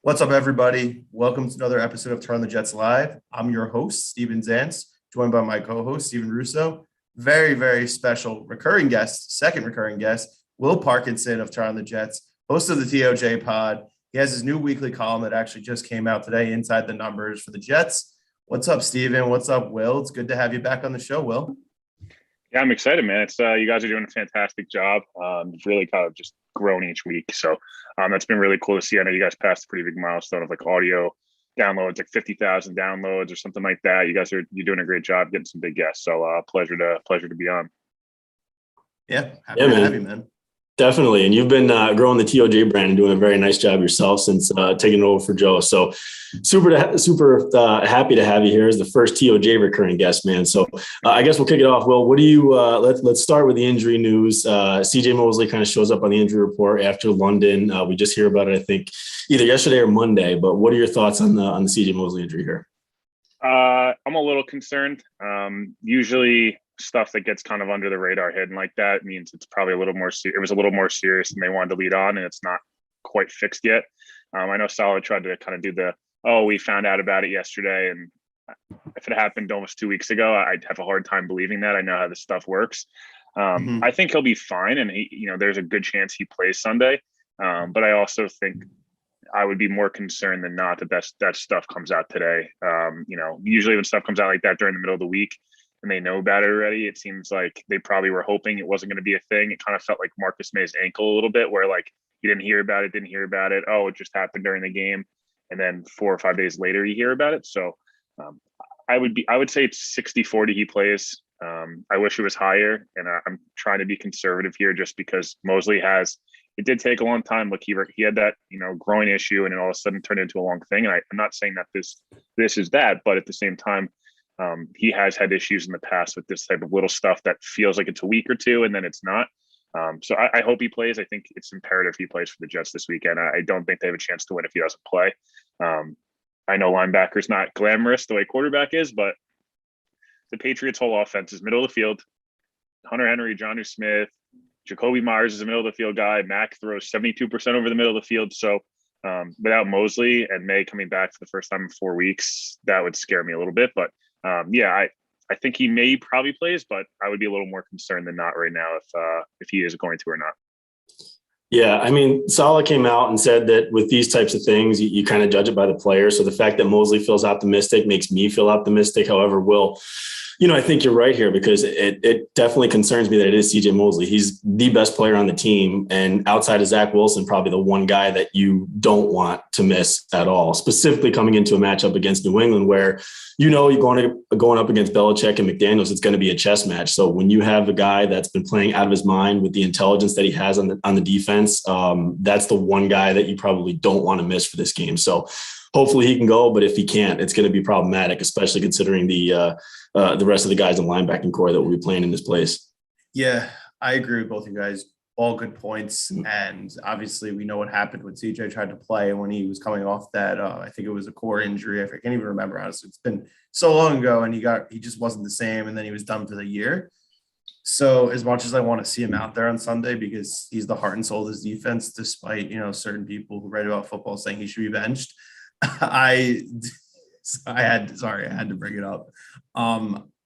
What's up, everybody? Welcome to another episode of Turn the Jets Live. I'm your host, Steven Zantz, joined by my co-host, Steven Russo. Very, very special recurring guest, second recurring guest, Will Parkinson of Turn the Jets, host of the TOJ pod. He has his new weekly column that actually just came out today, Inside the Numbers for the Jets. What's up, Steven? What's up, Will? It's good to have you back on the show, Will. Yeah, I'm excited, man. It's you guys are doing a fantastic job. It's really kind of just grown each week. So that's been really cool to see. I know you guys passed a pretty big milestone of like audio downloads, like 50,000 downloads or something like that. You're doing a great job getting some big guests. So pleasure to be on. Yeah, happy to have you, man. Definitely. And you've been growing the TOJ brand and doing a very nice job yourself since taking it over for Joe. So super happy to have you here as the first TOJ recurring guest, man. So I guess we'll kick it off. Will, what do you, let's start with the injury news. CJ Mosley kind of shows up on the injury report after London. We just hear about it, I think either yesterday or Monday, but what are your thoughts on the CJ Mosley injury here? I'm a little concerned. Usually stuff that gets kind of under the radar hidden like that means it's probably it was a little more serious than they wanted to lead on, and it's not quite fixed yet. I know Saleh tried to kind of do we found out about it yesterday, and if it happened almost 2 weeks ago, I'd have a hard time believing that. I know how this stuff works. I think he'll be fine, and there's a good chance he plays Sunday. But I also think I would be more concerned than not that stuff comes out today. Usually when stuff comes out like that during the middle of the week and they know about it already, it seems like they probably were hoping it wasn't going to be a thing. It kind of felt like Marcus May's ankle a little bit, where like he didn't hear about it. Oh, it just happened during the game. And then 4 or 5 days later, you hear about it. So I would say it's 60-40 he plays. I wish it was higher, and I'm trying to be conservative here just because Mosley it did take a long time. Look, he had that, groin issue, and it all of a sudden turned into a long thing. And I'm not saying that this is that, but at the same time, he has had issues in the past with this type of little stuff that feels like it's a week or two, and then it's not. So I hope he plays. I think it's imperative he plays for the Jets this weekend. I don't think they have a chance to win if he doesn't play. I know linebacker's not glamorous the way quarterback is, but the Patriots' whole offense is middle of the field. Hunter Henry, Jonnu Smith, Jacoby Myers is a middle of the field guy. Mack throws 72% over the middle of the field. So without Mosley and May coming back for the first time in 4 weeks, that would scare me a little bit. But I think he probably plays, but I would be a little more concerned than not right now if he is going to or not. Yeah, I mean, Saleh came out and said that with these types of things, you kind of judge it by the player. So the fact that Mosley feels optimistic makes me feel optimistic. However, Will, I think you're right here because it definitely concerns me that it is CJ Mosley. He's the best player on the team. And outside of Zach Wilson, probably the one guy that you don't want to miss at all, specifically coming into a matchup against New England where, you're going up against Belichick and McDaniels, it's going to be a chess match. So when you have a guy that's been playing out of his mind with the intelligence that he has on the defense, that's the one guy that you probably don't want to miss for this game. So hopefully he can go, but if he can't, it's going to be problematic, especially considering the rest of the guys in linebacking core that will be playing in this place. Yeah, I agree with both of you guys. All good points. And obviously we know what happened when CJ tried to play when he was coming off that, I think it was a core injury. I can't even remember, honestly. It's been so long ago, and he just wasn't the same. And then he was done for the year. So as much as I want to see him out there on Sunday because he's the heart and soul of his defense, despite, certain people who write about football saying he should be benched, I had to bring it up.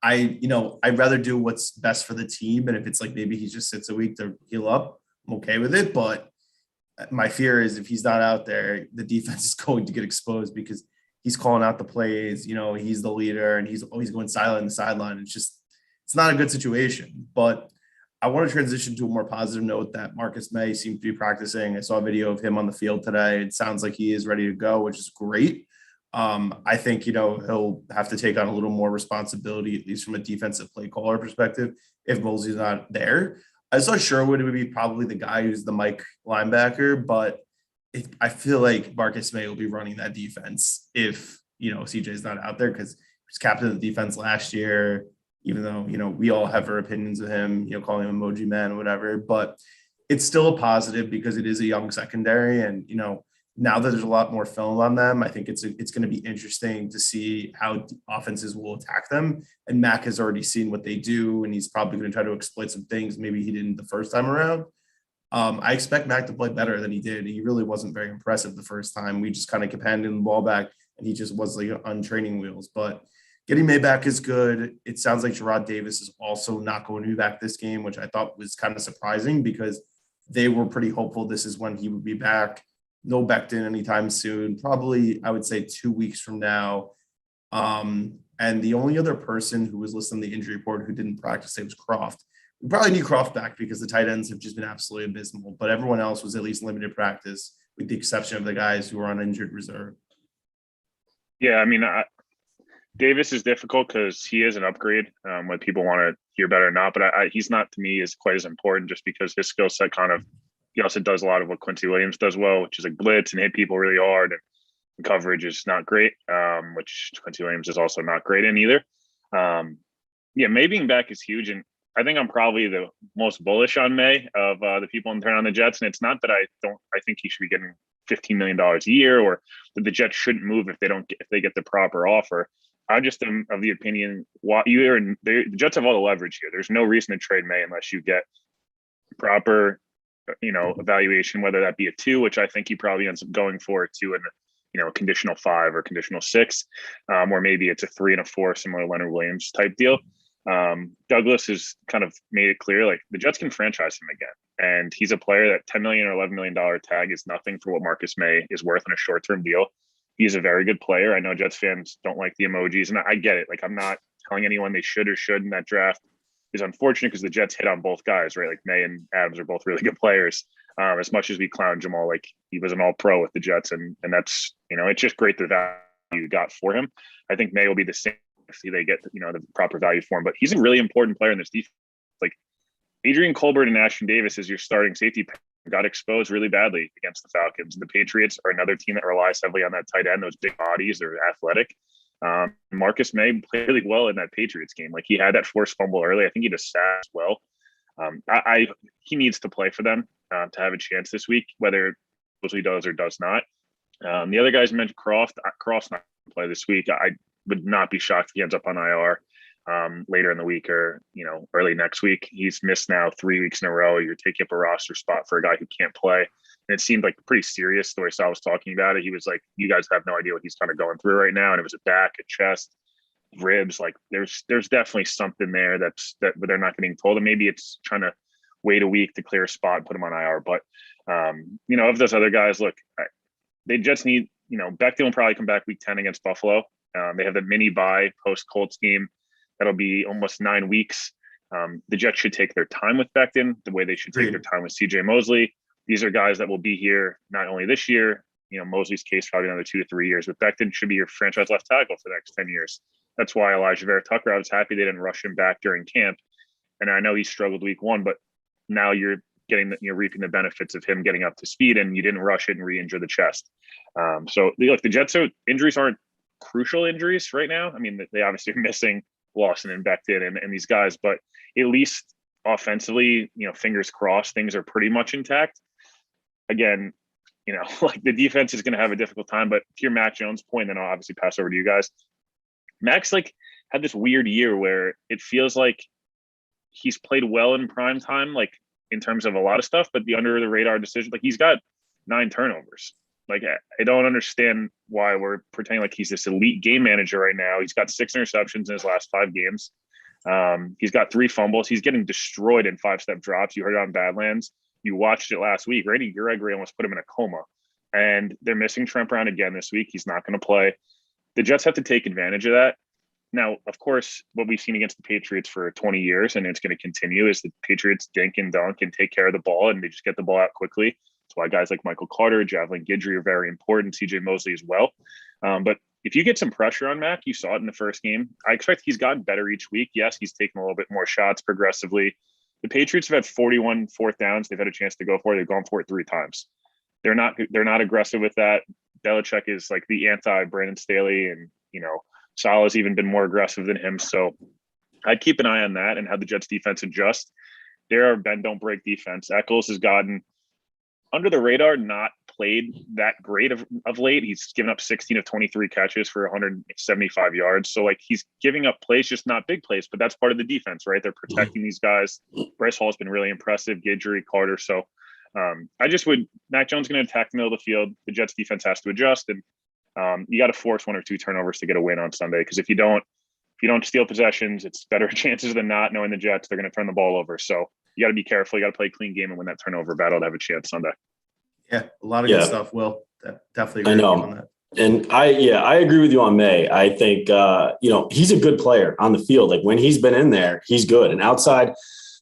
I'd rather do what's best for the team. And if it's like maybe he just sits a week to heal up, I'm okay with it. But my fear is if he's not out there, the defense is going to get exposed because he's calling out the plays. He's the leader and he's always going silent on the sideline. It's not a good situation. But I want to transition to a more positive note that Marcus May seems to be practicing. I saw a video of him on the field today. It sounds like he is ready to go, which is great. I think, he'll have to take on a little more responsibility, at least from a defensive play caller perspective, if Mosley's not there. I saw Sherwood would be probably the guy who's the Mike linebacker, but I feel like Marcus May will be running that defense if, CJ's not out there because he was captain of the defense last year, even though, we all have our opinions of him, calling him emoji man or whatever, but it's still a positive because it is a young secondary. And, now that there's a lot more film on them, I think it's going to be interesting to see how offenses will attack them. And Mac has already seen what they do, and he's probably going to try to exploit some things maybe he didn't the first time around. I expect Mac to play better than he did. He really wasn't very impressive the first time. We just kind of kept handing the ball back, and he just was like on training wheels. But getting May back is good. It sounds like Gerard Davis is also not going to be back this game, which I thought was kind of surprising because they were pretty hopeful this is when he would be back. No Becton anytime soon. Probably, I would say 2 weeks from now. And the only other person who was listed on the injury report who didn't practice today was Croft. We probably need Croft back because the tight ends have just been absolutely abysmal, but everyone else was at least limited practice with the exception of the guys who were on injured reserve. Yeah, I mean, Davis is difficult because he is an upgrade, whether people want to hear better or not, but he's not, to me, is quite as important just because his skill set kind of, he also does a lot of what Quincy Williams does well, which is like blitz and hit people really hard. And coverage is not great, which Quincy Williams is also not great in either. Yeah, May being back is huge. And I think I'm probably the most bullish on May of the people in turn on the Jets. And it's not that I think he should be getting $15 million a year or that the Jets shouldn't move if they get the proper offer. I just am of the opinion the Jets have all the leverage here. There's no reason to trade May unless you get proper, evaluation, whether that be a 2, which I think he probably ends up going for a 2 and a conditional 5 or conditional 6, or maybe it's a 3 and a 4, similar to Leonard Williams type deal. Douglas has kind of made it clear, like the Jets can franchise him again. And he's a player that $10 million or $11 million tag is nothing for what Marcus May is worth in a short-term deal. He's a very good player. I know Jets fans don't like the emojis, and I get it. Like, I'm not telling anyone they should or should in that draft. Is unfortunate because the Jets hit on both guys, right? Like May and Adams are both really good players. As much as we clown Jamal, like he was an all-pro with the Jets, and that's, it's just great the value you got for him. I think May will be the same if they get the proper value for him, but he's a really important player in this defense. Like Adrian Colbert and Ashton Davis as your starting safety got exposed really badly against the Falcons. The Patriots are another team that relies heavily on that tight end, those big bodies. They're athletic. Marcus May played really well in that Patriots game. Like he had that forced fumble early. I think he just sat as well. He needs to play for them to have a chance this week, whether he does or does not. The other guys mentioned Croft's not going to play this week. I would not be shocked if he ends up on IR later in the week or early next week. He's missed now 3 weeks in a row. You're taking up a roster spot for a guy who can't play. And it seemed like pretty serious the way Sal was talking about it. He was like, you guys have no idea what he's kind of going through right now. And it was a back, a chest, ribs. Like there's definitely something there that they're not getting told. And maybe it's trying to wait a week to clear a spot and put him on IR. But, of those other guys, look, they just need, Becton will probably come back week 10 against Buffalo. They have the mini bye post Colts game. That'll be almost 9 weeks. The Jets should take their time with Becton the way they should take their time with CJ Mosley. These are guys that will be here not only this year, Mosley's case probably another 2 to 3 years, but Becton should be your franchise left tackle for the next 10 years. That's why Elijah Vera Tucker, I was happy they didn't rush him back during camp. And I know he struggled week 1, but now you're reaping the benefits of him getting up to speed, and you didn't rush it and re-injure the chest. So look, the Jets injuries aren't crucial injuries right now. I mean, they obviously are missing Lawson and Becton and these guys, but at least offensively, fingers crossed, things are pretty much intact. Again, like the defense is going to have a difficult time, but to your Mac Jones point, then I'll obviously pass over to you guys. Mac's had this weird year where it feels like he's played well in prime time, like in terms of a lot of stuff, but the under the radar decision, like he's got 9 turnovers. Like I don't understand why we're pretending like he's this elite game manager right now. He's got 6 interceptions in his last 5 games. He's got 3 fumbles. He's getting destroyed in 5-step drops. You heard it on Badlands. You watched it last week. Randy Gregory almost put him in a coma. And they're missing Trent Brown again this week. He's not going to play. The Jets have to take advantage of that. Now, of course, what we've seen against the Patriots for 20 years, and it's going to continue, is the Patriots dink and dunk and take care of the ball, and they just get the ball out quickly. That's why guys like Michael Carter, Javelin Guidry are very important, CJ Mosley as well. But if you get some pressure on Mac, you saw it in the first game. I expect he's gotten better each week. Yes, he's taken a little bit more shots progressively. The Patriots have had 41 fourth downs they've had a chance to go for. They've gone for it 3 times. They're not aggressive with that. Belichick is like the anti-Brandon Staley, and, Salah's even been more aggressive than him. So I'd keep an eye on that and how the Jets defense adjust. Their bend don't break defense. Eccles has gotten under the radar, not played that great of late. He's given up 16 of 23 catches for 175 yards. So he's giving up plays, just not big plays, but that's part of the defense, right? They're protecting these guys. Bryce Hall's been really impressive. Guidry, Carter. So Mac Jones going to attack the middle of the field. The Jets defense has to adjust, and you got to force 1 or 2 turnovers to get a win on Sunday. Because if you don't steal possessions, it's better chances than not. Knowing the Jets, they're going to turn the ball over. So you got to be careful. You got to play a clean game and win that turnover battle to have a chance Sunday. Yeah, a lot of good stuff. Will definitely agree I know. with you on that. And I agree with you on May. I think, he's a good player on the field. Like when he's been in there, he's good. And outside,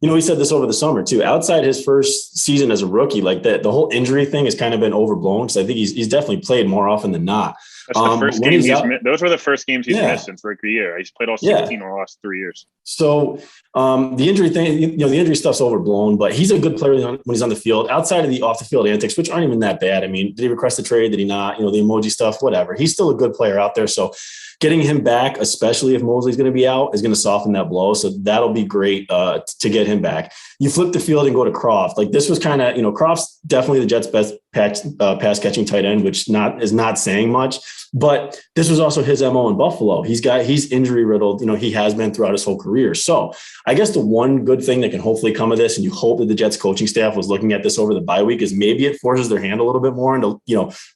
we said this over the summer too, outside his first season as a rookie, like the whole injury thing has kind of been overblown. Cause I think he's definitely played more often than not. That's the first game those were the first games he's missed since rookie year. He's played all 16 in the last 3 years. So the injury thing, the injury stuff's overblown, but he's a good player when he's on the field. Outside of the off the field antics, which aren't even that bad. I mean, did he request a trade? Did he not? The emoji stuff, whatever. He's still a good player out there. So getting him back, especially if Mosley's going to be out, is going to soften that blow. So that'll be great to get him back. You flip the field and go to Croft. Like this was kind of, Croft's definitely the Jets' best pass catching tight end, which is not saying much. But this was also his MO in Buffalo. He's injury riddled. He has been throughout his whole career. So I guess the one good thing that can hopefully come of this, and you hope that the Jets coaching staff was looking at this over the bye week, is maybe it forces their hand a little bit more into,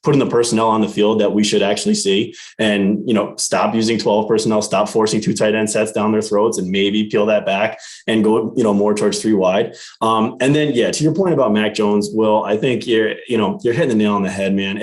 putting the personnel on the field that we should actually see, and, stop using 12 personnel, stop forcing 2 tight end sets down their throats, and maybe peel that back and go, more towards 3 wide. And then, to your point about Mac Jones, Will, I think you're hitting the nail on the head, man.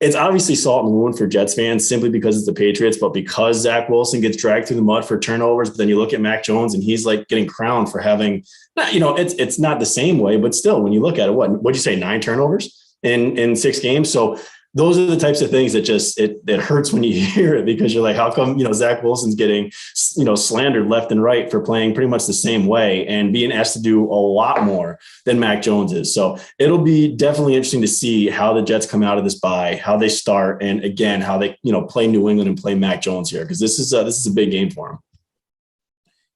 It's obviously salt and wound for Jets fans simply because it's the Patriots, but because Zach Wilson gets dragged through the mud for turnovers, but then you look at Mac Jones and he's like getting crowned for having, it's not the same way, but still, when you look at it, what'd you say, 9 turnovers in 6 games? So those are the types of things that just, it hurts when you hear it, because you're like, how come, Zach Wilson's getting, slandered left and right for playing pretty much the same way and being asked to do a lot more than Mac Jones is. So it'll be definitely interesting to see how the Jets come out of this bye, how they start, and again, how they, play New England and play Mac Jones here. Cause this is a big game for him.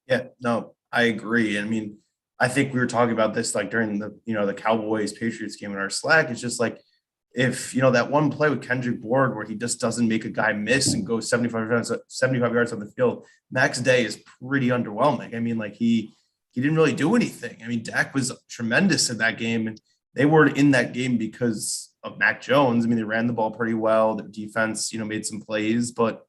Yeah, no, I agree. I mean, I think we were talking about this like during the, the Cowboys Patriots game in our Slack. It's just like, if, that one play with Kendrick Bourne where he just doesn't make a guy miss and go 75 yards on the field, Mac's day is pretty underwhelming. I mean, like he didn't really do anything. I mean, Dak was tremendous in that game, and they weren't in that game because of Mac Jones. I mean, they ran the ball pretty well. Their defense, made some plays, but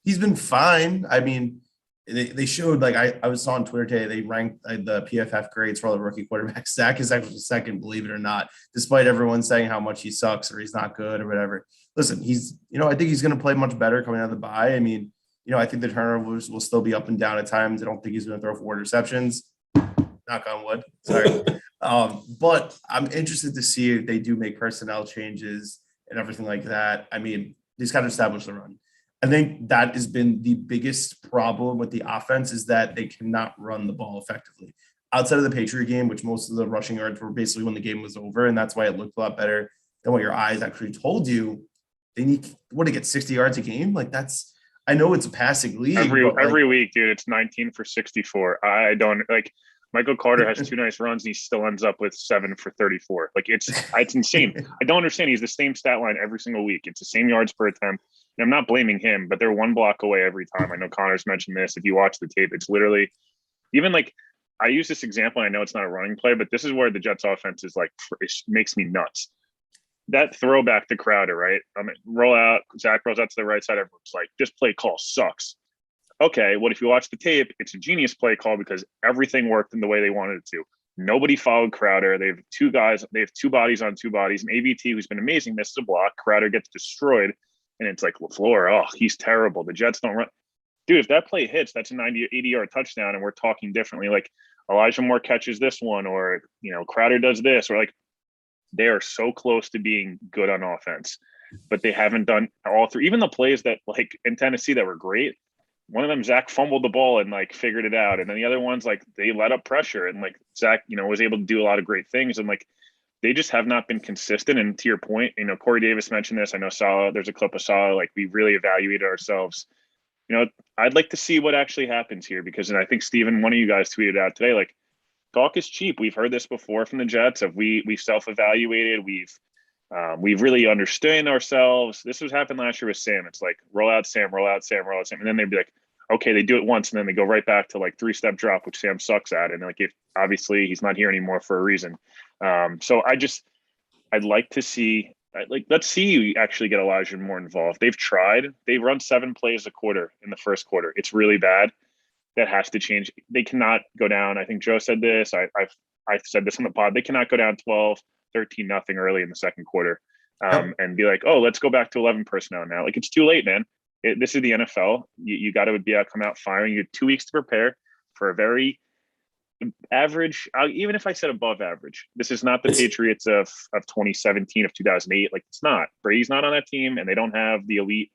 he's been fine. I mean, they showed, like I was on Twitter today, they ranked the PFF grades for all the rookie quarterbacks. Zach is actually second, believe it or not, despite everyone saying how much he sucks or he's not good or whatever. Listen, he's, I think he's going to play much better coming out of the bye. I mean, I think the turnovers will still be up and down at times. I don't think he's going to throw 4 interceptions. Knock on wood. Sorry. But I'm interested to see if they do make personnel changes and everything like that. I mean, he's got to establish the run. I think that has been the biggest problem with the offense, is that they cannot run the ball effectively. Outside of the Patriot game, which most of the rushing yards were basically when the game was over, and that's why it looked a lot better than what your eyes actually told you. They need to get 60 yards a game. Like I know it's a passing league. Every week, dude, it's 19 for 64. I don't like. Michael Carter has 2 nice runs, and he still ends up with 7 for 34. Like it's insane. I don't understand. He's the same stat line every single week. It's the same yards per attempt. And I'm not blaming him, but they're 1 block away every time. I know Connor's mentioned this. If you watch the tape, it's literally even like, I use this example. I know it's not a running play, but this is where the Jets offense is like, it makes me nuts. That throwback to Crowder, right? I mean, roll out, Zach rolls out to the right side. Everyone's like, this play call sucks. Okay, well, if you watch the tape, it's a genius play call because everything worked in the way they wanted it to. Nobody followed Crowder. They have 2 guys. They have 2 bodies on 2 bodies. And AVT, who's been amazing, misses a block. Crowder gets destroyed. And it's like, LaFleur, oh, he's terrible. The Jets don't run. Dude, if that play hits, that's a 80-yard touchdown, and we're talking differently. Like, Elijah Moore catches this one, or, Crowder does this, or like, they are so close to being good on offense, but they haven't done all 3. Even the plays that, like, in Tennessee that were great, one of them, Zach fumbled the ball and, like, figured it out. And then the other ones, like, they let up pressure, and, like, Zach, was able to do a lot of great things. And, like, they just have not been consistent. And to your point, Corey Davis mentioned this. I know Salah, there's a clip of Salah, like, we really evaluated ourselves. I'd like to see what actually happens here, because, and I think Steven, one of you guys tweeted out today, like, talk is cheap. We've heard this before from the Jets. We've self-evaluated. We've really understand ourselves. This was happened last year with Sam. It's like, roll out Sam, roll out Sam, roll out Sam. And then they'd be like, okay, they do it once, and then they go right back to like 3-step drop, which Sam sucks at. And like, if obviously he's not here anymore for a reason. So I'd like to see, let's see you actually get Elijah more involved. They've tried. They run 7 plays a quarter in the first quarter. It's really bad. That has to change. They cannot go down. I think Joe said this. I've said this on the pod. They cannot go down 12, 13 nothing early in the second quarter and be like, oh, let's go back to 11 personnel now. Like, it's too late, man. This is the NFL. You got to come out firing. You have 2 weeks to prepare for a very average, even if I said above average. This is not the Patriots of 2017, of 2008. Like, it's not. Brady's not on that team, and they don't have the elite.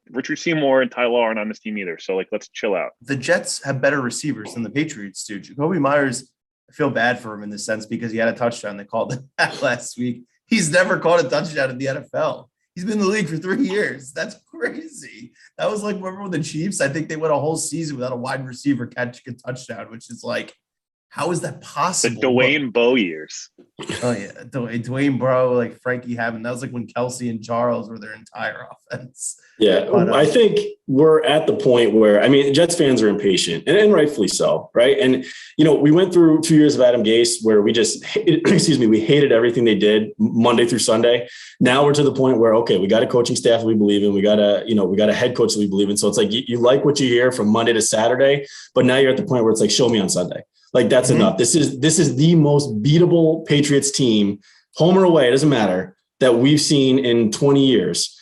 Richard Seymour and Ty Law aren't on this team either. So, like, let's chill out. The Jets have better receivers than the Patriots do. Jacoby Myers, I feel bad for him in this sense because he had a touchdown. They called it last week. He's never caught a touchdown in the NFL. He's been in the league for 3 years. That's crazy. That was like, remember with the Chiefs? I think they went a whole season without a wide receiver catching a touchdown, which is like, how is that possible? The Dwayne Bowe years. Oh, yeah. Dwayne Bro, like Frankie Hammond. That was like when Kelsey and Charles were their entire offense. Yeah, but, I think we're at the point where, I mean, Jets fans are impatient, and rightfully so, right? And, we went through 2 years of Adam Gase where we just, we hated everything they did Monday through Sunday. Now we're to the point where, okay, we got a coaching staff we believe in. We got a head coach that we believe in. So it's like, you like what you hear from Monday to Saturday, but now you're at the point where it's like, show me on Sunday. Like, that's enough. This is the most beatable Patriots team, home or away, it doesn't matter, that we've seen in 20 years.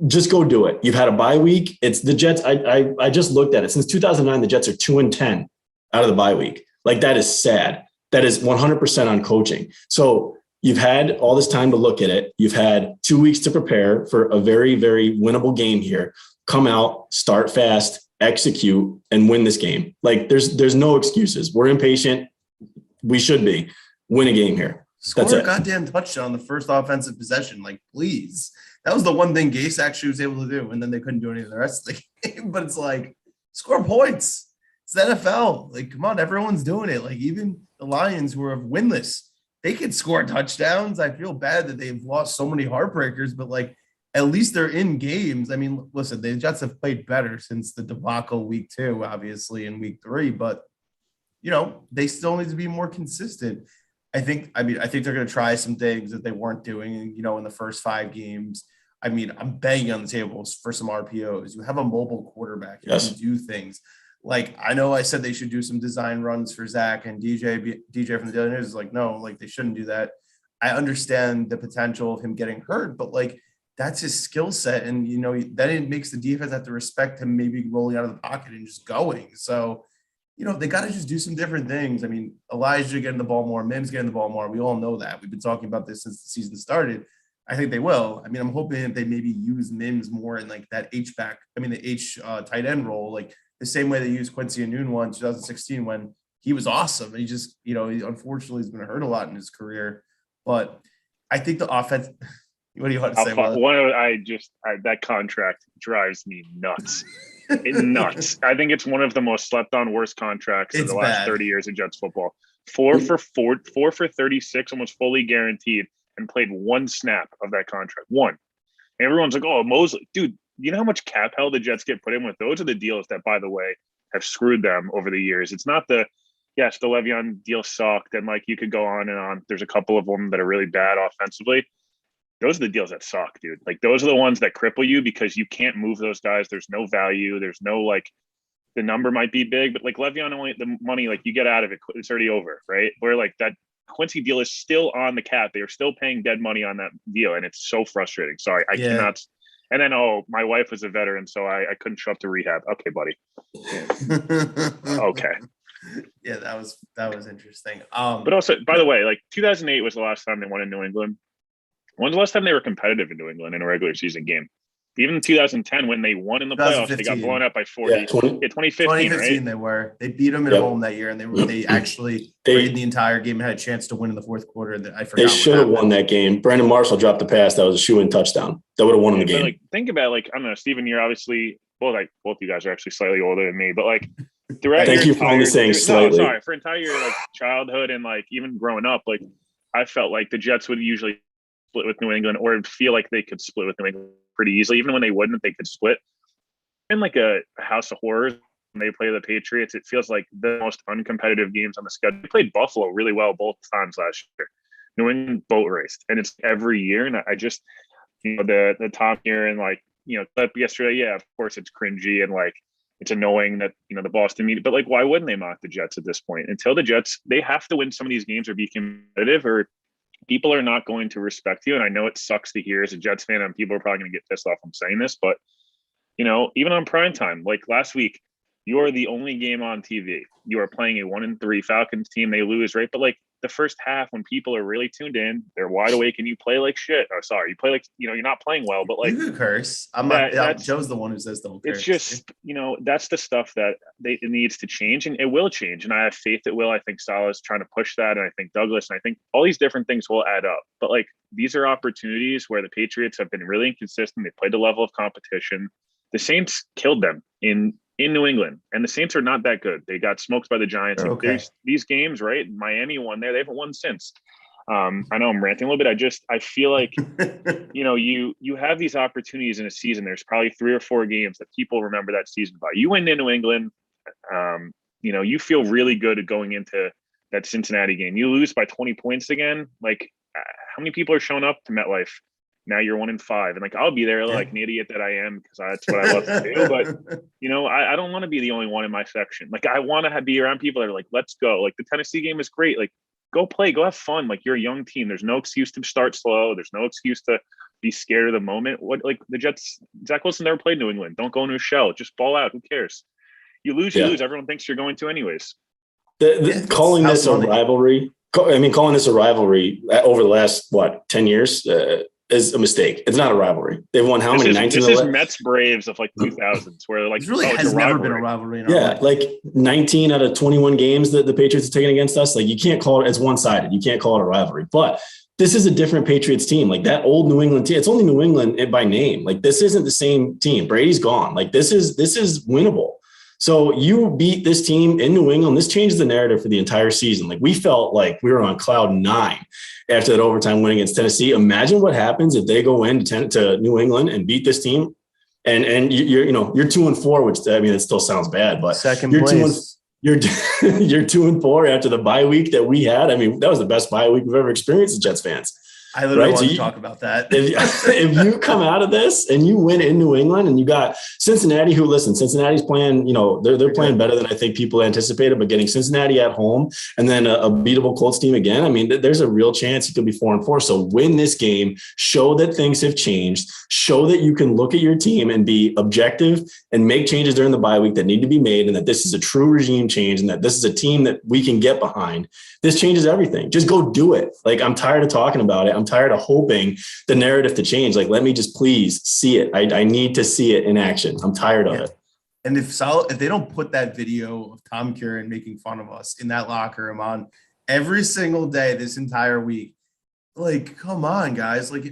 Just go do it. You've had a bye week. It's the Jets. I just looked at it. Since 2009, the Jets are 2-10 out of the bye week. Like, that is sad. That is 100% on coaching. So you've had all this time to look at it. You've had 2 weeks to prepare for a very, very winnable game here. Come out, start fast, execute, and win this game. Like, there's no excuses. We're impatient. We should be. Win a game here. Score a goddamn touchdown on the first offensive possession. Like, please. That was the one thing Gase actually was able to do, and then they couldn't do anything the rest of the game. But it's like, score points. It's the NFL. Like, come on, everyone's doing it. Like, even the Lions, who are winless, they could score touchdowns. I feel bad that they've lost so many heartbreakers, but like, at least they're in games. I mean, listen, the Jets have played better since the debacle week 2, obviously, in week 3, but they still need to be more consistent. I think they're going to try some things that they weren't doing, in the first 5 games. I mean, I'm banging on the tables for some RPOs. You have a mobile quarterback. You can do things. Like, I know I said they should do some design runs for Zach and DJ from the Daily News is like, no, like, they shouldn't do that. I understand the potential of him getting hurt, but like, that's his skill set. And, then it makes the defense have to respect him maybe rolling out of the pocket and just going. So, they got to just do some different things. I mean, Elijah getting the ball more, Mims getting the ball more. We all know that. We've been talking about this since the season started. I think they will. I mean, I'm hoping that they maybe use Mims more in like that the tight end role, like the same way they used Quincy Enunwa in 2016 when he was awesome. And he just, he unfortunately has been hurt a lot in his career. But I think the offense – what do you want to say? That contract drives me nuts. Nuts. I think it's one of the most slept on worst contracts in the last 30 years of Jets football. 4 for 36, almost fully guaranteed, and played 1 snap of that contract. 1. And everyone's like, oh, Mosley. Dude, you know how much cap hell the Jets get put in with? Those are the deals that, by the way, have screwed them over the years. It's not the Le'Veon deal sucked, and like you could go on and on. There's a couple of them that are really bad offensively. Those are the deals that suck, dude. Like, those are the ones that cripple you because you can't move those guys. There's no value. There's no, like, the number might be big, but like Le'Veon, only the money, like, you get out of it, it's already over, right? Where like that Quincy deal is still on the cap. They are still paying dead money on that deal. And it's so frustrating. Sorry, I cannot. And then, my wife was a veteran, so I couldn't show up to rehab. Okay, buddy. Okay. Yeah, that was interesting. But also, by the way, like 2008 was the last time they won in New England. When's the last time they were competitive in New England in a regular season game? Even in 2010, when they won in the playoffs, they got blown out by 40. Yeah, 2015, right? They were. They beat them at home that year, and they actually played the entire game and had a chance to win in the fourth quarter. I forgot. They should have won that game. Brandon Marshall dropped the pass. That was a shoe-in touchdown. That would have won them the game. Like, think about, like, I don't know, Steven, you're obviously, well, like, both you guys are actually slightly older than me, but like, thank you for only saying slightly. Sorry, for entire like childhood and like even growing up, like I felt like the Jets would usually split with New England, or feel like they could split with New England pretty easily. Even when they wouldn't, they could split. In like a house of horrors when they play the Patriots, it feels like the most uncompetitive games on the schedule. They played Buffalo really well both times last year. New England boat raced, and it's every year. And I just, the Tom here and like, clip yesterday. Yeah, of course it's cringy and like it's annoying that the Boston media, but like why wouldn't they mock the Jets at this point? Until the Jets, they have to win some of these games or be competitive, or people are not going to respect you. And I know it sucks to hear as a Jets fan, and people are probably going to get pissed off I'm saying this, but even on prime time, like last week, you are the only game on TV. You are playing a 1-3 Falcons team. They lose, right? But like the first half, when people are really tuned in, they're wide awake, and you play like shit. Oh, sorry, you play like you're not playing well, but like you can curse. I'm not. Joe's the one who says don't curse. It's just that's the stuff that it needs to change, and it will change. And I have faith it will. I think Salah's trying to push that, and I think Douglas, and I think all these different things will add up. But like these are opportunities where the Patriots have been really inconsistent. They played the level of competition. The Saints killed them in New England, and the Saints are not that good. They got smoked by the Giants. Okay. These games, right? Miami won there. They haven't won since. I know I'm ranting a little bit. I feel like, you have these opportunities in a season. There's probably 3 or 4 games that people remember that season by. You win in New England. You feel really good at going into that Cincinnati game. You lose by 20 points again. Like, how many people are showing up to MetLife? Now you're 1-5, and like I'll be there like an idiot that I am, because that's what I love to do. But I don't want to be the only one in my section. Like I want to be around people that are like, let's go. Like the Tennessee game is great. Like go play, go have fun. Like you're a young team. There's no excuse to start slow. There's no excuse to be scared of the moment. What like the Jets? Zach Wilson never played New England. Don't go into a shell. Just ball out. Who cares? You lose, you lose. Everyone thinks you're going to anyways. Calling this a rivalry over the last 10 years. Is a mistake. It's not a rivalry. They've won how many? 19. This is Mets Braves of like 2000s, where like it really has never been a rivalry. Like 19 out of 21 games that the Patriots have taken against us. Like you can't call it. It's one-sided. You can't call it a rivalry. But this is a different Patriots team. Like that old New England team. It's only New England by name. Like this isn't the same team. Brady's gone. Like this is winnable. So you beat this team in New England. This changed the narrative for the entire season. Like we felt like we were on cloud 9 after that overtime win against Tennessee. Imagine what happens if they go to New England and beat this team, and you're 2-4, which I mean it still sounds bad, but second you're place. You're 2-4 after the bye week that we had. I mean that was the best bye week we've ever experienced as Jets fans. I literally want to talk about that. If you come out of this and you win in New England, and you got Cincinnati, Cincinnati's playing, they're playing better than I think people anticipated, but getting Cincinnati at home and then a beatable Colts team again, I mean, there's a real chance you could be 4-4. So win this game, show that things have changed, show that you can look at your team and be objective and make changes during the bye week that need to be made, and that this is a true regime change and that this is a team that we can get behind. This changes everything. Just go do it. Like I'm tired of talking about it. I'm tired of hoping the narrative to change. Like, let me just please see it. I need to see it in action. I'm tired of it. And if they don't put that video of Tom Curran making fun of us in that locker room on every single day this entire week, like, come on, guys, like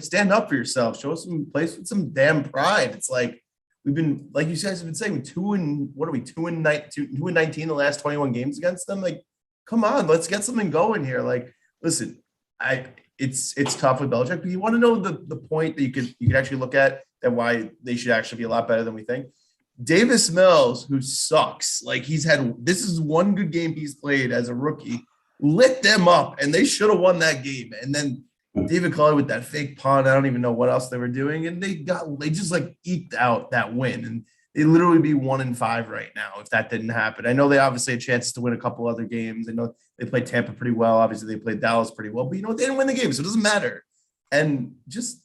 stand up for yourself. Show some place with some damn pride. It's like we've been, like you guys have been saying, 2-19 the last 21 games against them. Like, come on, let's get something going here. Like, listen, it's tough with Belichick, but you want to know the point that you could actually look at and why they should actually be a lot better than we think. Davis Mills, who sucks, like this is one good game he's played as a rookie, lit them up, and they should have won that game. And then David Culley with that fake punt, I don't even know what else they were doing, and they just like eked out that win, and they literally be 1-5 right now if that didn't happen. I know they obviously had chances to win a couple other games. I know they played Tampa pretty well. Obviously, they played Dallas pretty well, but they didn't win the game, so it doesn't matter. And just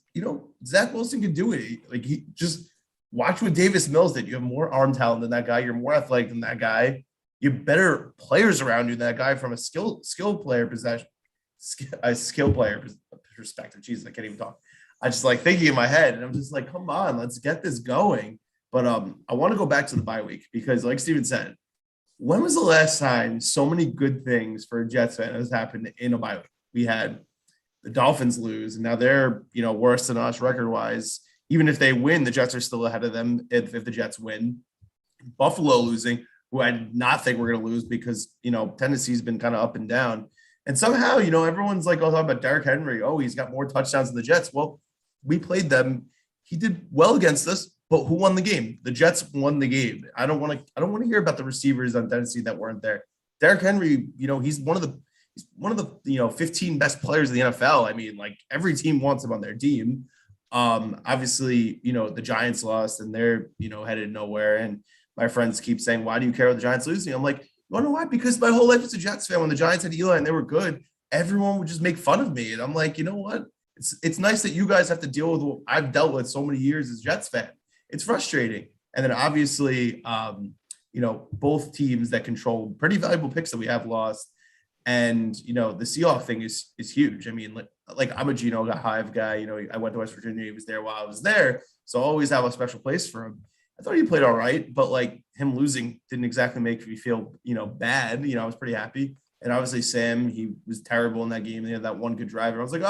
Zach Wilson can do it. Like he just watch what Davis Mills did. You have more arm talent than that guy. You're more athletic than that guy. You have better players around you than that guy from a skill player perspective. Jesus, I can't even talk. I just like thinking in my head, and I'm just like, come on, let's get this going. But I want to go back to the bye week because, like Steven said, when was the last time so many good things for a Jets fan has happened in a bye week? We had the Dolphins lose, and now they're worse than us record-wise. Even if they win, the Jets are still ahead of them if the Jets win. Buffalo losing, who I did not think we're going to lose because, Tennessee's been kind of up and down. And somehow, everyone's like, talking about Derrick Henry. Oh, he's got more touchdowns than the Jets. Well, we played them. He did well against us, but who won the game? The Jets won the game. I don't want to hear about the receivers on Tennessee that weren't there. Derrick Henry, he's one of the he's one of the 15 best players in the NFL. I mean, like every team wants him on their team. Obviously, the Giants lost and they're headed nowhere. And my friends keep saying, "Why do you care about the Giants losing?" I'm like, "You want to know why? Because my whole life was a Jets fan. When the Giants had Eli and they were good, everyone would just make fun of me." And I'm like, you know what? It's nice that you guys have to deal with what I've dealt with so many years as a Jets fan. It's frustrating. And then obviously, both teams that control pretty valuable picks that we have lost. And, the Seahawks thing is huge. I mean, like I'm a Geno Hive guy. I went to West Virginia. He was there while I was there. So I always have a special place for him. I thought he played all right, but like him losing didn't exactly make me feel, bad. I was pretty happy. And obviously Sam, he was terrible in that game. They had that one good drive. And I was like,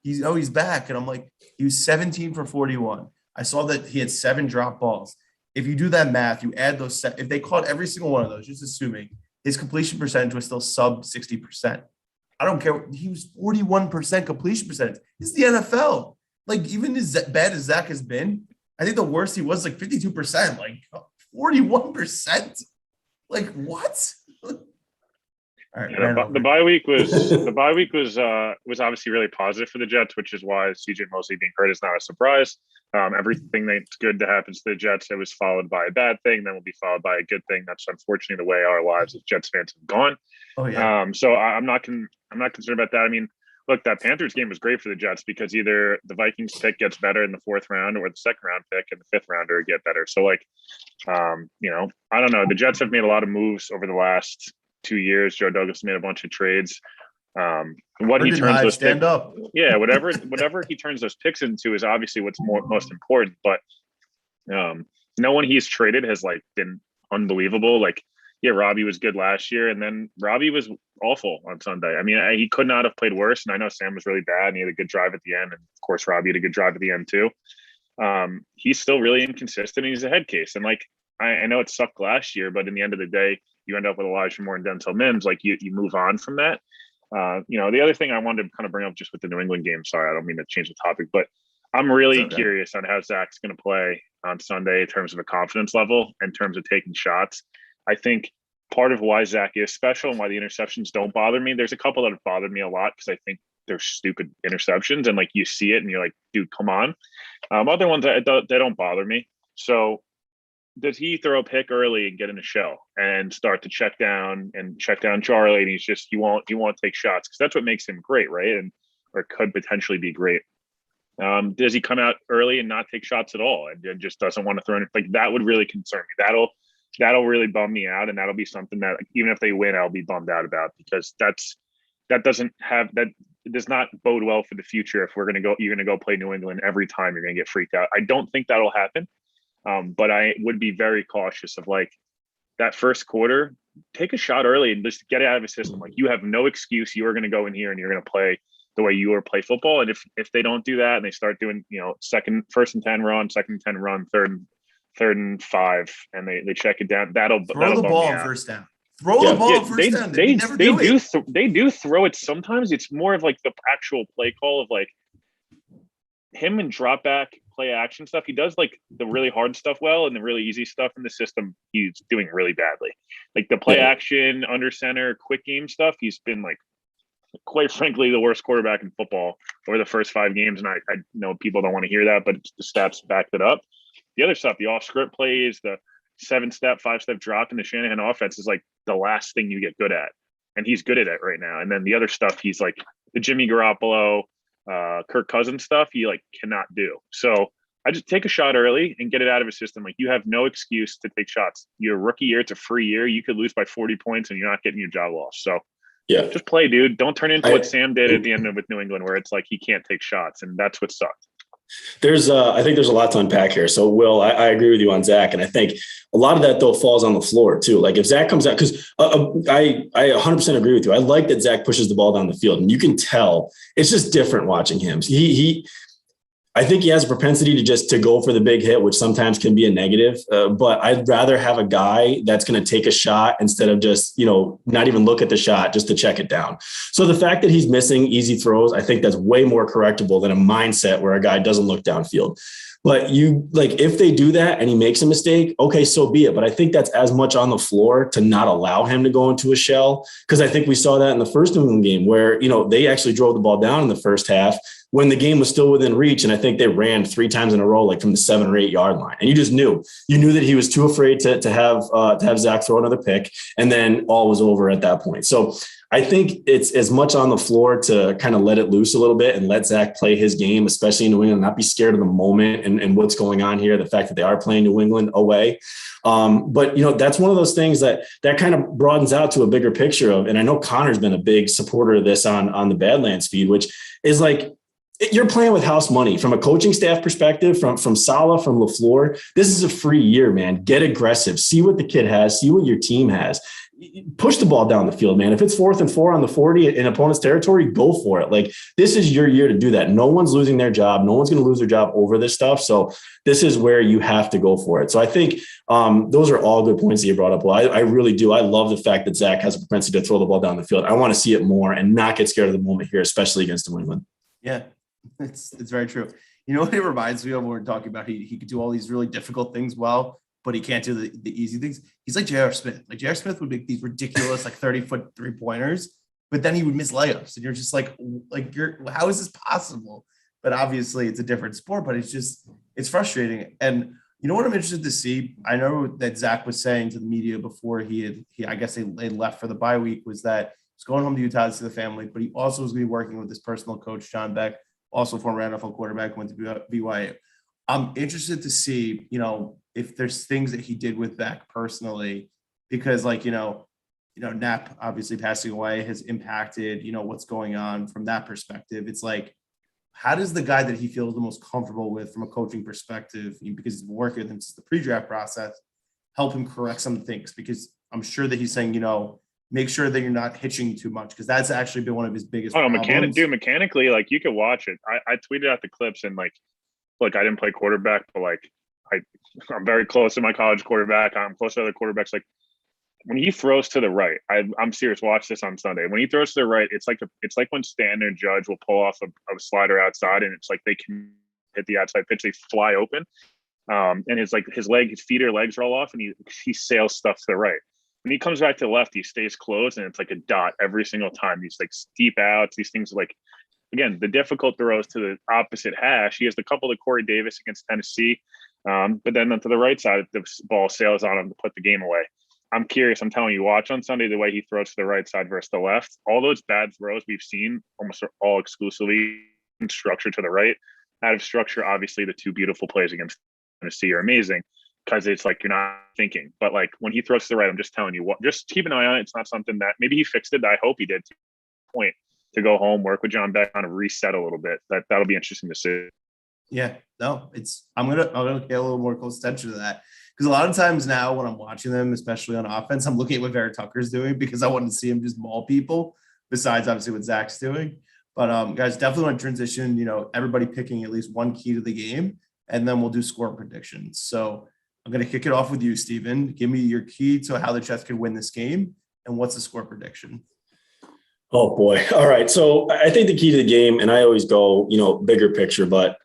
he's back. And I'm like, he was 17 for 41. I saw that he had 7 drop balls. If you do that math, you add those, if they caught every single one of those, just assuming his completion percentage was still sub 60%. I don't care. He was 41% completion percentage. This is the NFL. Like even as bad as Zach has been, I think the worst he was like 52%, like 41%. Like what? All right, yeah, the bye week was obviously really positive for the Jets, which is why CJ Mosley being hurt is not a surprise. Everything that's good that happens to the Jets, it was followed by a bad thing, then will be followed by a good thing. That's unfortunately the way our lives as Jets fans have gone. Oh yeah. So I'm not concerned about that. I mean, look, that Panthers game was great for the Jets because either the Vikings pick gets better in the 4th round or the 2nd round pick and the 5th rounder get better. So like, I don't know. The Jets have made a lot of moves over the last 2 years. Joe Douglas made a bunch of trades. What he turns those stand up. Yeah, whatever he turns those picks into is obviously what's most important. But no one he's traded has like been unbelievable. Like, yeah, Robbie was good last year, and then Robbie was awful on Sunday. I mean, he could not have played worse. And I know Sam was really bad, and he had a good drive at the end, and of course Robbie had a good drive at the end too. He's still really inconsistent. And he's a head case, and like I know it sucked last year, but in the end of the day, you end up with Elijah Moore and Denzel Mims. Like you move on from that. The other thing I wanted to kind of bring up just with the New England game. Sorry, I don't mean to change the topic, but I'm really curious on how Zach's going to play on Sunday in terms of a confidence level, in terms of taking shots. I think part of why Zach is special and why the interceptions don't bother me, there's a couple that have bothered me a lot because I think they're stupid interceptions and like you see it and you're like, dude, come on. Other ones that don't bother me. So does he throw a pick early and get in a shell and start to check down Charlie, and he won't take shots because that's what makes him great, right? Or could potentially be great. Does he come out early and not take shots at all and just doesn't want to throw anything? Like that would really concern me. That'll really bum me out, and that'll be something that even if they win, I'll be bummed out about because that does not bode well for the future. If you're going to go play New England every time, you're going to get freaked out. I don't think that'll happen. But I would be very cautious of like that first quarter, take a shot early and just get it out of his system. Like you have no excuse. You are going to go in here and you're going to play the way you play football. And if they don't do that and they start doing, 1st and 10 run, 2nd and 10 run, 3rd and 5, and they check it down, that'll throw the ball on first down. Throw the ball on first down. They do throw it sometimes. It's more of like the actual play call of like him and drop back play action stuff. He does like the really hard stuff well, and the really easy stuff in the system he's doing really badly. Like the play action, under center, quick game stuff, he's been like, quite frankly, the worst quarterback in football over the first 5 games. And I know people don't want to hear that, but the stats backed it up. The other stuff, the off script plays, the 7-step, 5-step drop in the Shanahan offense is like the last thing you get good at. And he's good at it right now. And then the other stuff, he's like the Jimmy Garoppolo, Kirk Cousins stuff, he like cannot do. So I just take a shot early and get it out of his system. Like you have no excuse to take shots. Your rookie year, it's a free year. You could lose by 40 points and you're not getting your job lost. So yeah, just play, dude. Don't turn into what Sam did at the end with New England, where it's like he can't take shots, and that's what sucked. I think there's a lot to unpack here. So, Will, I agree with you on Zach. And I think a lot of that, though, falls on the floor, too. Like if Zach comes out, because I 100% agree with you. I like that Zach pushes the ball down the field. And you can tell it's just different watching him. I think he has a propensity to go for the big hit, which sometimes can be a negative. But I'd rather have a guy that's going to take a shot instead of just, not even look at the shot just to check it down. So the fact that he's missing easy throws, I think that's way more correctable than a mindset where a guy doesn't look downfield. But if they do that and he makes a mistake, okay, so be it. But I think that's as much on the floor to not allow him to go into a shell. Because I think we saw that in the first New England game where, they actually drove the ball down in the first half when the game was still within reach. And I think they ran 3 times in a row, like from the 7 or 8 yard line. And you just knew that he was too afraid to have Zach throw another pick. And then all was over at that point. So I think it's as much on the floor to kind of let it loose a little bit and let Zach play his game, especially in New England, not be scared of the moment and what's going on here, the fact that they are playing New England away. But that's one of those things that kind of broadens out to a bigger picture of, and I know Connor's been a big supporter of this on the Badlands feed, which is like, you're playing with house money from a coaching staff perspective, from Saleh, from LaFleur. This is a free year, man. Get aggressive. See what the kid has. See what your team has. Push the ball down the field, man. If it's 4th and 4 on the 40 in opponent's territory, go for it. Like, this is your year to do that. No one's losing their job. No one's going to lose their job over this stuff. So this is where you have to go for it. So I think those are all good points that you brought up. Well, I really do. I love the fact that Zach has a propensity to throw the ball down the field. I want to see it more and not get scared of the moment here, especially against New England. Yeah, it's very true. You know what it reminds me of when we're talking about he could do all these really difficult things well, but he can't do the easy things. He's like J.R. Smith. Like, J.R. Smith would make these ridiculous, 30-foot 3-pointers, but then he would miss layups. And you're just like how is this possible? But obviously it's a different sport, but it's frustrating. And you know what I'm interested to see? I know that Zach was saying to the media before I guess they left for the bye week, was that he's going home to Utah to see the family, but he also was going to be working with his personal coach, John Beck, also former NFL quarterback, went to BYU. I'm interested to see, if there's things that he did with Beck personally, because Knapp obviously passing away has impacted, what's going on from that perspective. It's like, how does the guy that he feels the most comfortable with from a coaching perspective, because he's been working with him since the pre-draft process, help him correct some things? Because I'm sure that he's saying, make sure that you're not hitching too much, because that's actually been one of his biggest problems. Mechanically, you could watch it. I tweeted out the clips and look, I didn't play quarterback, but I'm very close to my college quarterback. I'm close to other quarterbacks. When he throws to the right, I'm serious. Watch this on Sunday. When he throws to the right, it's like when Stanton and Judge will pull off a slider outside, and it's like they can hit the outside pitch, they fly open, and his feet or legs roll off, and he sails stuff to the right. When he comes back to the left, he stays closed, and it's like a dot every single time. These deep outs, these things again, the difficult throws to the opposite hash. He has the couple to Corey Davis against Tennessee, but then to the right side, the ball sails on him to put the game away. I'm curious. I'm telling you, watch on Sunday the way he throws to the right side versus the left. All those bad throws we've seen almost all exclusively in structure to the right. Out of structure, obviously, the 2 beautiful plays against Tennessee are amazing, because it's you're not thinking. But when he throws to the right, I'm just telling you, just keep an eye on it. It's not something that maybe he fixed it. I hope he did. Point to go home, work with John Beck, kind of reset a little bit. That'll be interesting to see. Yeah, no, I'm gonna pay a little more close attention to that, because a lot of times now when I'm watching them, especially on offense, I'm looking at what Vera Tucker's doing, because I want to see him just maul people, besides obviously what Zach's doing. But guys, definitely want to transition, everybody picking at least one key to the game, and then we'll do score predictions. So I'm going to kick it off with you, Steven. Give me your key to how the Jets could win this game, and what's the score prediction? Oh boy. All right. So I think the key to the game, and I always go, bigger picture, but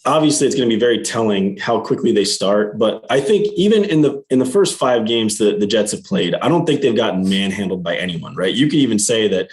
obviously it's going to be very telling how quickly they start. But I think even in the first 5 games that the Jets have played, I don't think they've gotten manhandled by anyone, right? You could even say that,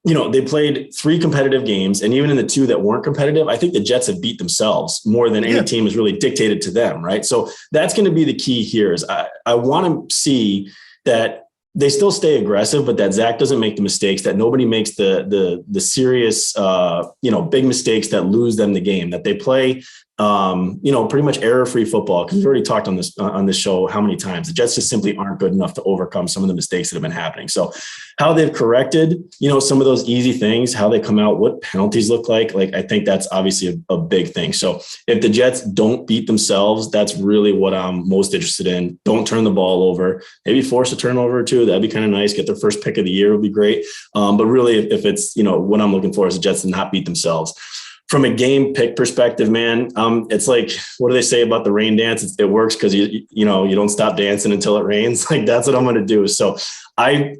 they played 3 competitive games, and even in the 2 that weren't competitive, I think the Jets have beat themselves more than any team has really dictated to them, right? So that's going to be the key here. Is I want to see that they still stay aggressive, but that Zach doesn't make the mistakes, that nobody makes the serious, big mistakes that lose them the game, that they play, pretty much error-free football. Because we've already talked on this show how many times the Jets just simply aren't good enough to overcome some of the mistakes that have been happening. So how they've corrected, some of those easy things, how they come out, what penalties look like I think that's obviously a big thing. So if the Jets don't beat themselves, that's really what I'm most interested in. Don't turn the ball over, maybe force a turnover or 2. That'd be kind of nice. Get their first pick of the year would be great. But really, if it's, what I'm looking for is the Jets to not beat themselves. From a game pick perspective, man, it's like, what do they say about the rain dance? It works because you don't stop dancing until it rains. That's what I'm going to do. So I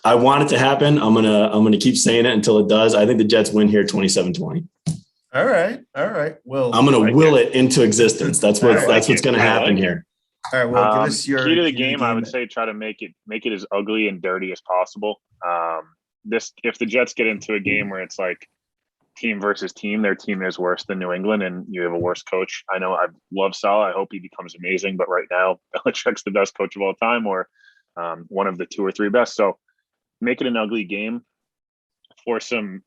want it to happen. I'm gonna keep saying it until it does. I think the Jets win here 27-20. All right. All right. Will. I'm going I to like will it into existence. That's All what right. that's what's going to I happen like it. here. All right. Well, give us Key your to the key to the game, I would game. say try to make it as ugly and dirty as possible. This if the Jets get into a game where it's like team versus team, their team is worse than New England, and you have a worse coach. I know I love Salah. I hope he becomes amazing, but right now Belichick's the best coach of all time, or one of the two or three best. So make it an ugly game. For some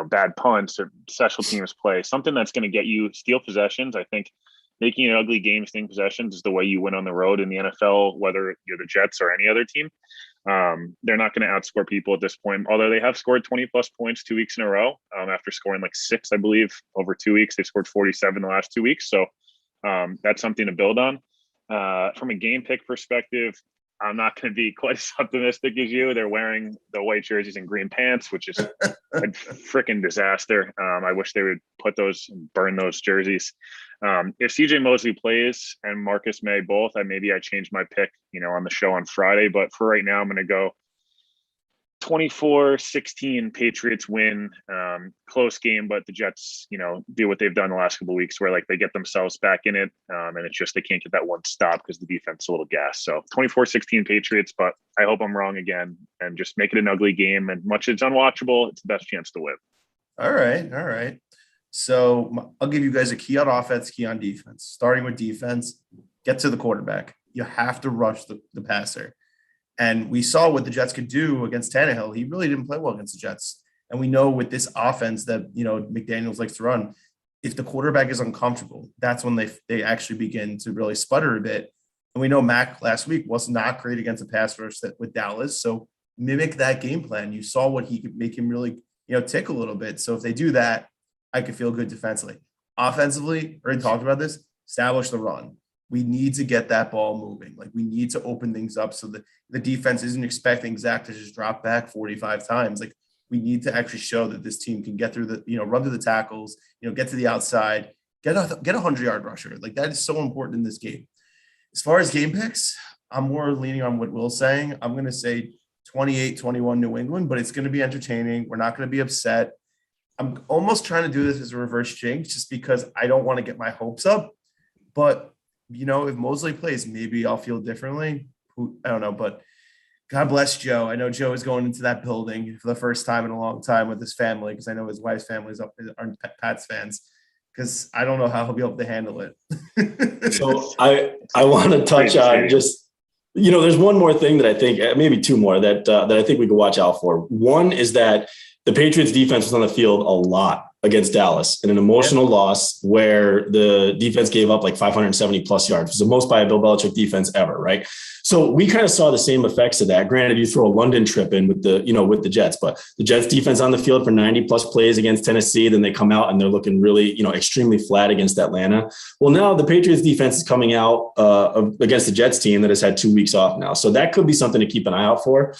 bad punts or special teams play, something that's going to get you steal possessions. I think making an ugly game, stealing possessions is the way you win on the road in the NFL, whether you're the Jets or any other team. They're not going to outscore people at this point, although they have scored 20 plus points 2 weeks in a row. After scoring like 6, I believe, over 2 weeks, they scored 47 the last 2 weeks. So that's something to build on. From a game pick perspective, I'm not going to be quite as optimistic as you. They're wearing the white jerseys and green pants, which is a freaking disaster. I wish they would put those and burn those jerseys. If CJ Mosley plays and Marcus May both, maybe I change my pick, on the show on Friday. But for right now, I'm going to go 24-16 Patriots win. Close game, but the Jets, do what they've done the last couple of weeks where like they get themselves back in it. And it's just they can't get that one stop because the defense is a little gas. So 24-16 Patriots, but I hope I'm wrong again and just make it an ugly game. And much it's unwatchable, it's the best chance to win. All right. All right. So I'll give you guys a key on offense, key on defense. Starting with defense, get to the quarterback. You have to rush the passer. And we saw what the Jets could do against Tannehill. He really didn't play well against the Jets. And we know with this offense that, McDaniels likes to run, if the quarterback is uncomfortable, that's when they actually begin to really sputter a bit. And we know Mac last week was not great against a pass rush with Dallas. So mimic that game plan. You saw what he could make him really, tick a little bit. So if they do that, I could feel good defensively. Offensively, already talked about this, establish the run. We need to get that ball moving. Like we need to open things up so that the defense isn't expecting Zach to just drop back 45 times. Like we need to actually show that this team can get through run through the tackles, get to the outside, get a 100-yard rusher. Like that is so important in this game. As far as game picks, I'm more leaning on what Will's saying. I'm going to say 28-21 New England, but it's going to be entertaining. We're not going to be upset. I'm almost trying to do this as a reverse jinx just because I don't want to get my hopes up. But if Mosley plays, maybe I'll feel differently. I don't know, but God bless Joe. I know Joe is going into that building for the first time in a long time with his family because I know his wife's family are Pats fans because I don't know how he'll be able to handle it. So I want to touch on just, there's one more thing that I think, maybe two more that I think we could watch out for. One is that the Patriots defense was on the field a lot against Dallas in an emotional loss where the defense gave up like 570 plus yards. It was the most by a Bill Belichick defense ever, right? So we kind of saw the same effects of that. Granted, you throw a London trip in with the Jets, but the Jets defense on the field for 90 plus plays against Tennessee, then they come out and they're looking really, extremely flat against Atlanta. Well, now the Patriots defense is coming out against the Jets team that has had 2 weeks off now. So that could be something to keep an eye out for.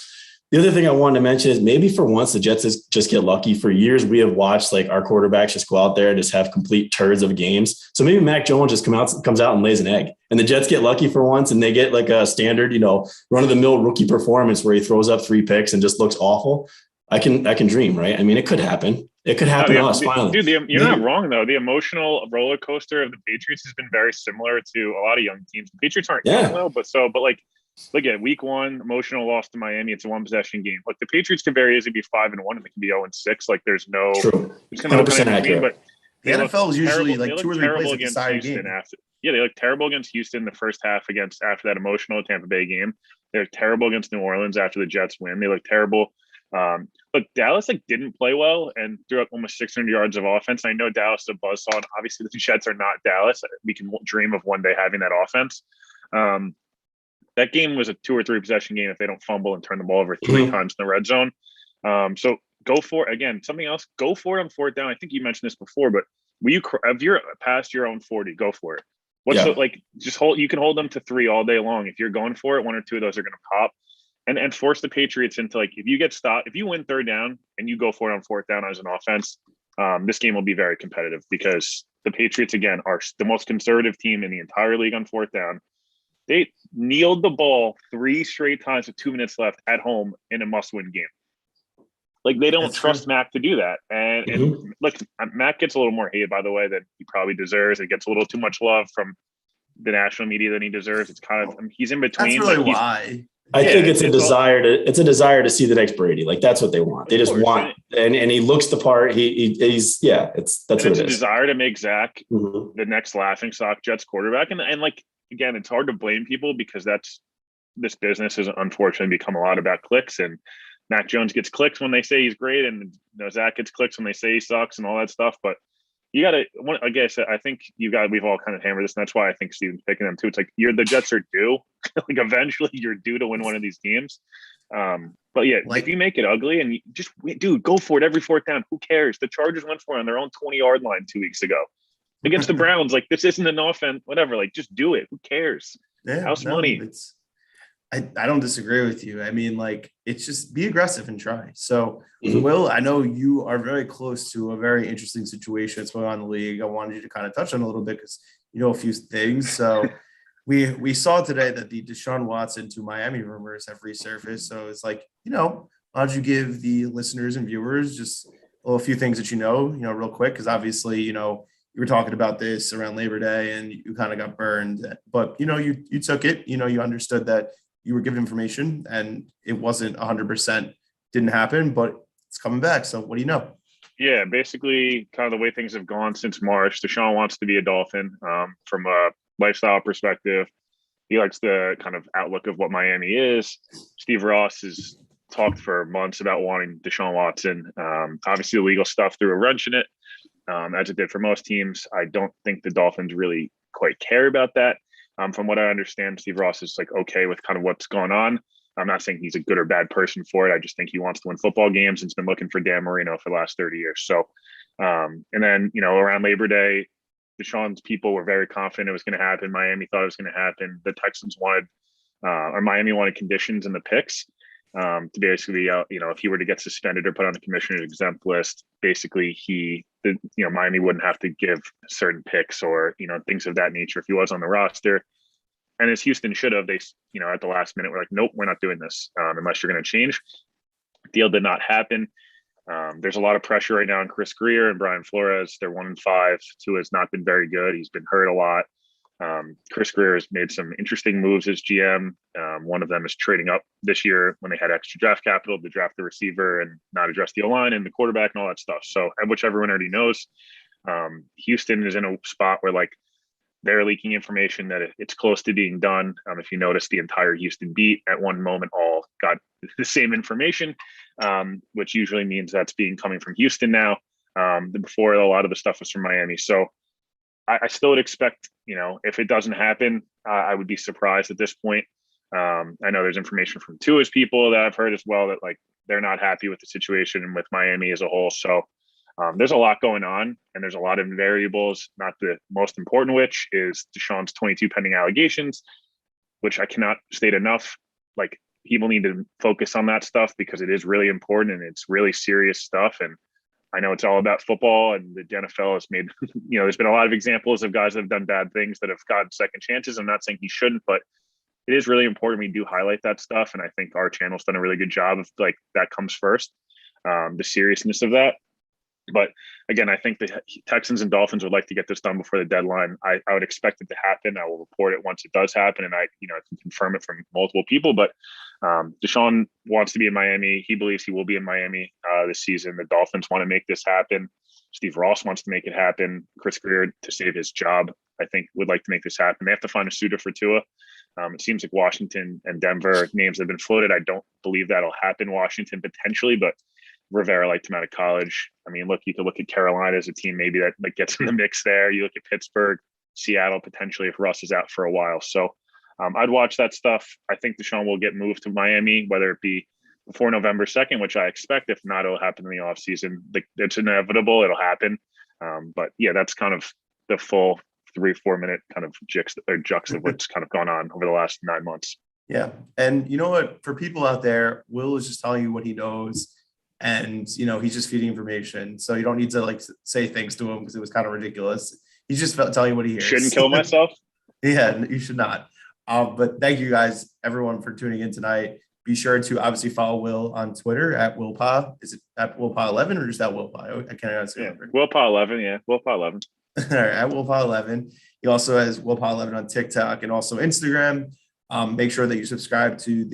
The other thing I wanted to mention is maybe for once the Jets just get lucky. For years, we have watched like our quarterbacks just go out there and just have complete turds of games. So maybe Mac Jones just comes out and lays an egg, and the Jets get lucky for once and they get like a standard, run of the mill rookie performance where he throws up 3 picks and just looks awful. I can dream, right? I mean, it could happen. It could happen to us finally. Dude, you're not wrong though. The emotional roller coaster of the Patriots has been very similar to a lot of young teams. The Patriots aren't young though, but like. Look at week 1, emotional loss to Miami. It's a 1-possession game. Like the Patriots can very easily be 5-1 and they can be 0-6. Like there's no, true. There's 100% accurate. but the NFL is usually like 2 or 3 plays against decided Houston game. they look terrible against Houston the first half after that emotional Tampa Bay game. They're terrible against New Orleans after the Jets win. They look terrible. Look, Dallas didn't play well and threw up almost 600 yards of offense. I know Dallas is a buzzsaw. Obviously, the Jets are not Dallas. We can dream of one day having that offense. That game was a 2 or 3 possession game if they don't fumble and turn the ball over 3 times in the red zone. So go for it. Again, something else, go for it on 4th down. I think you mentioned this before, but if you're past your own 40, go for it. Just hold, you can hold them to 3 all day long. If you're going for it, 1 or 2 of those are going to pop and force the Patriots into if you get stopped, if you win 3rd down and you go for it on 4th down as an offense, this game will be very competitive because the Patriots, again, are the most conservative team in the entire league on 4th down. They kneeled the ball 3 straight times with 2 minutes left at home in a must-win game. Like they don't That's trust true. Mac to do that. And look, Mac gets a little more hate, by the way, than he probably deserves. It gets a little too much love from the national media than he deserves. It's kind of, I mean, he's in That's between. really Like why. I think it's all, it's a desire to see the next Brady. Like that's what they want. They of just course. want, and he looks the part. He's that's what It's it a is. desire to make Zach Mm-hmm. the next laughing stock Jets quarterback. And like, again, it's hard to blame people because this business has unfortunately become a lot about clicks, and Mac Jones gets clicks when they say he's great, and Zach gets clicks when they say he sucks and all that stuff. But you got to, I guess, I think we've all kind of hammered this, and that's why I think Steven's picking them too. It's like the Jets are due. Like eventually you're due to win one of these games. But yeah, if you make it ugly and you just, dude, go for it every fourth down. Who cares? The Chargers went for it on their own 20-yard line 2 weeks ago against the Browns. Like, this isn't an offense, whatever. Like, just do it. Who cares? House money. I don't disagree with you. I mean, like, it's just be aggressive and try. So, Will, I know you are very close to a very interesting situation that's going on in the league. I wanted you to kind of touch on a little bit because you know a few things. So we saw today that the Deshaun Watson to Miami rumors have resurfaced. So it's like, why don't you give the listeners and viewers just a few things that real quick, because obviously, you were talking about this around Labor Day and you kind of got burned, but you took it, you understood that you were given information and it wasn't 100% didn't happen, but it's coming back. So what do you know? Yeah, basically kind of the way things have gone since March. Deshaun wants to be a Dolphin from a lifestyle perspective. He likes the kind of outlook of what Miami is. Steve Ross has talked for months about wanting Deshaun Watson. Obviously, the legal stuff threw a wrench in it, as it did for most teams. I don't think the Dolphins really quite care about that. From what I understand, Steve Ross is like okay with kind of what's going on. I'm not saying he's a good or bad person for it. I just think he wants to win football games and has been looking for Dan Marino for the last 30 years. So, and then, around Labor Day, Deshaun's people were very confident it was going to happen. Miami thought it was going to happen. The Texans wanted, or Miami wanted conditions in the picks to basically, if he were to get suspended or put on the commissioner's exempt list, basically Miami wouldn't have to give certain picks or, things of that nature if he was on the roster. And as Houston should have, they, at the last minute, were like, nope, we're not doing this unless you're going to change. Deal did not happen. There's a lot of pressure right now on Chris Greer and Brian Flores. They're 1-5. Tua has not been very good. He's been hurt a lot. Chris Greer has made some interesting moves as GM. One of them is trading up this year when they had extra draft capital to draft the receiver and not address the O-line and the quarterback and all that stuff. So, which everyone already knows, Houston is in a spot where they're leaking information that it's close to being done. If you notice, the entire Houston beat at one moment all got the same information, which usually means that's coming from Houston now. Before, a lot of the stuff was from Miami. So I still would expect, if it doesn't happen, I would be surprised at this point. I know there's information from Tua's people that I've heard as well that they're not happy with the situation and with Miami as a whole. So there's a lot going on and there's a lot of variables, not the most important, which is Deshaun's 22 pending allegations, which I cannot state enough. People need to focus on that stuff because it is really important and it's really serious stuff. And I know it's all about football and the NFL has made, there's been a lot of examples of guys that have done bad things that have gotten second chances. I'm not saying he shouldn't, but it is really important we do highlight that stuff. And I think our channel's done a really good job of that comes first, the seriousness of that. But again, I think the Texans and Dolphins would like to get this done before the deadline. I would expect it to happen. I will report it once it does happen, and I can confirm it from multiple people. But Deshaun wants to be in Miami. He believes he will be in Miami this season. The Dolphins want to make this happen. Steve Ross wants to make it happen. Chris Greer, to save his job, I think would like to make this happen. They have to find a suitor for Tua. It seems like Washington and Denver names have been floated. I don't believe that'll happen. Washington potentially, but Rivera liked him out of college. I mean, look, you could look at Carolina as a team maybe that gets in the mix there. You look at Pittsburgh, Seattle potentially if Russ is out for a while. So I'd watch that stuff. I think Deshaun will get moved to Miami, whether it be before November 2nd, which I expect. If not, it'll happen in the offseason. It's inevitable. It'll happen. But yeah, that's kind of the full 3-4 minute kind of jux of what's kind of gone on over the last 9 months. Yeah. And you know what? For people out there, Will is just telling you what he knows. And, he's just feeding information. So you don't need to say things to him because it was kind of ridiculous. He's just telling you what he hears. Shouldn't kill myself. Yeah, you should not. But thank you guys, everyone, for tuning in tonight. Be sure to obviously follow Will on Twitter at Willpa. Is it at Willpa11 or just at Willpa? I can't honestly remember. Willpa 11. Yeah, Willpa 11. All right, at Willpa11. He also has Willpa11 on TikTok and also Instagram. Make sure that you subscribe to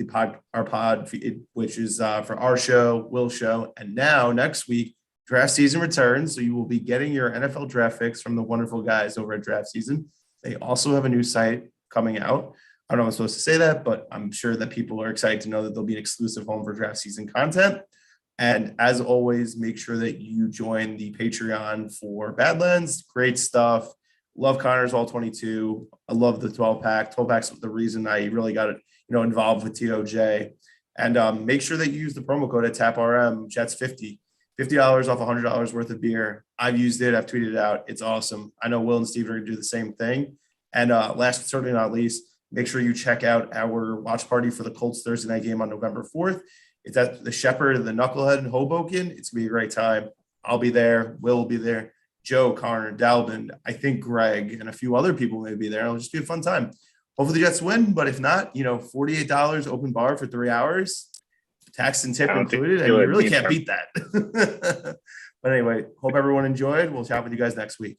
our pod feed, which is for our show, Will's show. And now next week, draft season returns. So you will be getting your NFL draft fix from the wonderful guys over at Draft Season. They also have a new site coming out. I don't know if I'm supposed to say that, but I'm sure that people are excited to know that there'll be an exclusive home for draft season content. And as always, make sure that you join the Patreon for Badlands. Great stuff. Love Connor's All 22. I love the 12 pack. 12 pack's the reason I really got involved with TOJ. And make sure that you use the promo code at TAPRM, Jets 50. $50 off $100 worth of beer. I've used it. I've tweeted it out. It's awesome. I know Will and Steve are going to do the same thing. And last but certainly not least, make sure you check out our watch party for the Colts Thursday night game on November 4th. It's at the Shepherd and the Knucklehead in Hoboken. It's going to be a great time. I'll be there. Will will be there. Joe, Connor, Dalvin, I think Greg, and a few other people may be there. It'll just be a fun time. Hopefully the Jets win, but if not, $48 open bar for 3 hours, tax and tip included, and you really can't beat that. But anyway, hope everyone enjoyed. We'll chat with you guys next week.